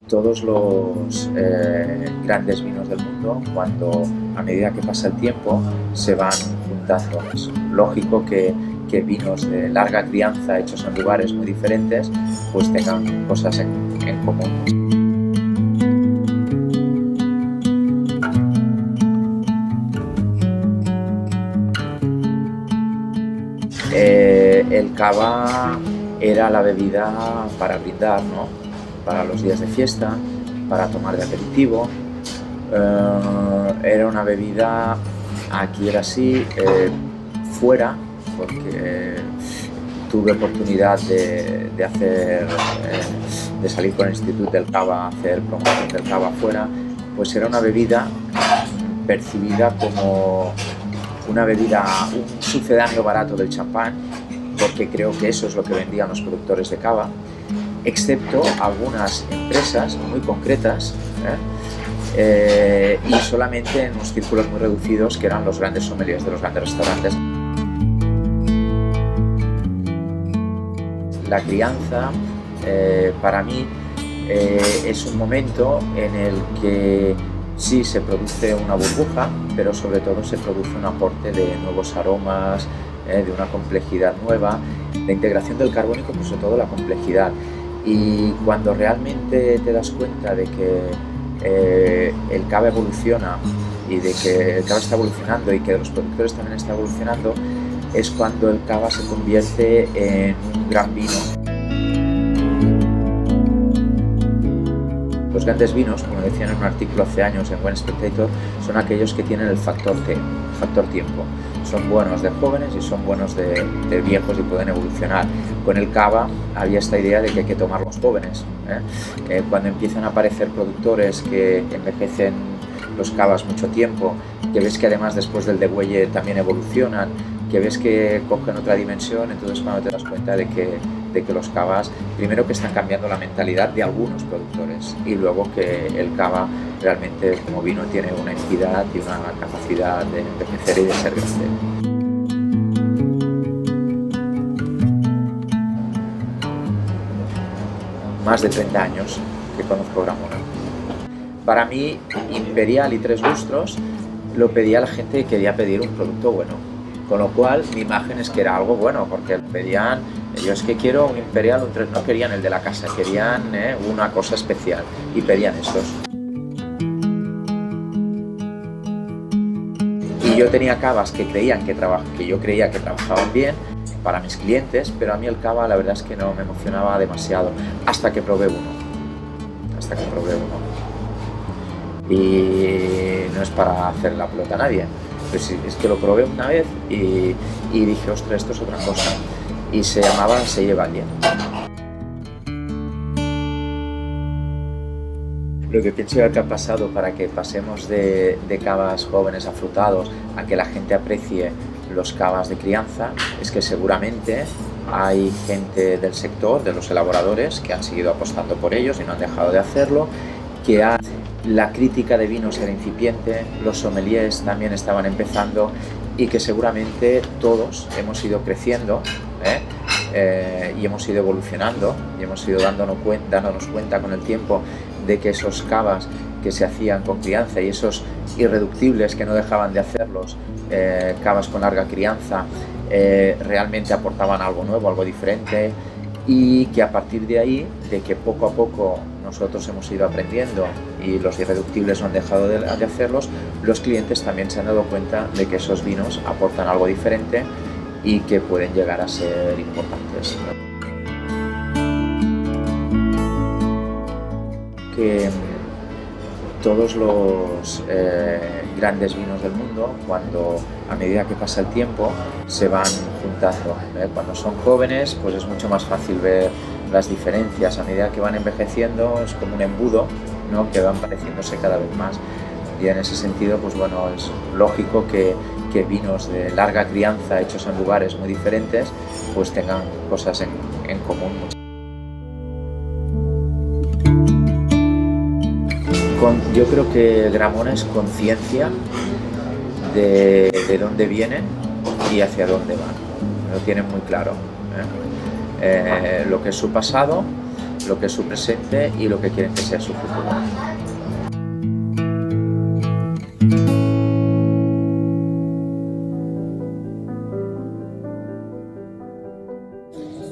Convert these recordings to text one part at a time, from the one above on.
Todos los grandes vinos del mundo, cuando a medida que pasa el tiempo, se van juntando. Es lógico que vinos de larga crianza hechos en lugares muy diferentes pues tengan cosas en común. El cava era la bebida para brindar, ¿no? Para los días de fiesta, para tomar de aperitivo. Era una bebida, aquí era así, fuera, porque tuve oportunidad de salir con el Instituto del Cava a hacer promoción del cava fuera, pues era una bebida percibida como una bebida, un sucedáneo barato del champán, porque creo que eso es lo que vendían los productores de cava, excepto algunas empresas muy concretas, y solamente en unos círculos muy reducidos que eran los grandes sommeliers de los grandes restaurantes. La crianza, para mí, es un momento en el que sí se produce una burbuja, pero sobre todo se produce un aporte de nuevos aromas, de una complejidad nueva, la integración del carbónico, pero sobre todo la complejidad. Y cuando realmente te das cuenta de que el cava evoluciona y de que el cava está evolucionando y que los productores también están evolucionando, es cuando el cava se convierte en un gran vino. Los grandes vinos, como decían en un artículo hace años en Wine Spectator, son aquellos que tienen el factor T, factor tiempo. Son buenos de jóvenes y son buenos de viejos y pueden evolucionar. Con el cava había esta idea de que hay que tomar los jóvenes. Cuando empiezan a aparecer productores que envejecen los cavas mucho tiempo, que ves que además después del degüelle también evolucionan, que ves que cogen otra dimensión, entonces cuando te das cuenta de que los cavas, primero que están cambiando la mentalidad de algunos productores y luego que el cava realmente como vino tiene una entidad y una capacidad de envejecer y de ser grande. Más de 30 años que conozco Gramona. Para mí, Imperial y Tres Lustros lo pedía la gente que quería pedir un producto bueno. Con lo cual, mi imagen es que era algo bueno, porque pedían, yo es que quiero un Imperial, un Tres, no querían el de la casa, querían una cosa especial y pedían esos. Y yo tenía cavas que yo creía que trabajaban bien para mis clientes, pero a mí el cava la verdad es que no me emocionaba demasiado, hasta que probé uno. Y no es para hacer la pelota a nadie. Pues es que lo probé una vez y dije, ostras, esto es otra cosa. Y se llamaba Se lleva alguien. Lo que pienso que ha pasado para que pasemos de cavas jóvenes afrutados a que la gente aprecie los cavas de crianza es que seguramente hay gente del sector, de los elaboradores, que han seguido apostando por ellos y no han dejado de hacerlo, la crítica de vinos era incipiente, los sommeliers también estaban empezando y que seguramente todos hemos ido creciendo y hemos ido evolucionando y hemos ido dándonos cuenta con el tiempo de que esos cavas que se hacían con crianza y esos irreductibles que no dejaban de hacerlos, cavas con larga crianza, realmente aportaban algo nuevo, algo diferente, y que a partir de ahí, de que poco a poco nosotros hemos ido aprendiendo y los irreductibles no han dejado de hacerlos, los clientes también se han dado cuenta de que esos vinos aportan algo diferente y que pueden llegar a ser importantes. Que todos los grandes vinos del mundo, cuando a medida que pasa el tiempo, se van juntando. Cuando son jóvenes, pues es mucho más fácil ver las diferencias. A medida que van envejeciendo, es como un embudo, ¿no?, que van pareciéndose cada vez más. Y en ese sentido, pues bueno, es lógico que vinos de larga crianza hechos en lugares muy diferentes, pues tengan cosas en común. Yo creo que Gramona es conciencia de dónde vienen y hacia dónde van. Lo tienen muy claro. Lo que es su pasado, lo que es su presente y lo que quieren que sea su futuro.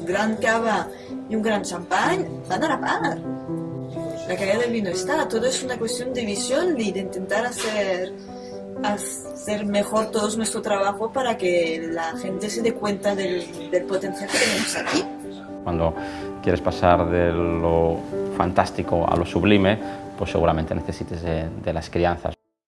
Gran cava y un gran champán van a la par. La calidad del vino está, todo es una cuestión de visión y de intentar hacer mejor todo nuestro trabajo para que la gente se dé cuenta del potencial que tenemos aquí. Cuando quieres pasar de lo fantástico a lo sublime, pues seguramente necesites de las crianzas.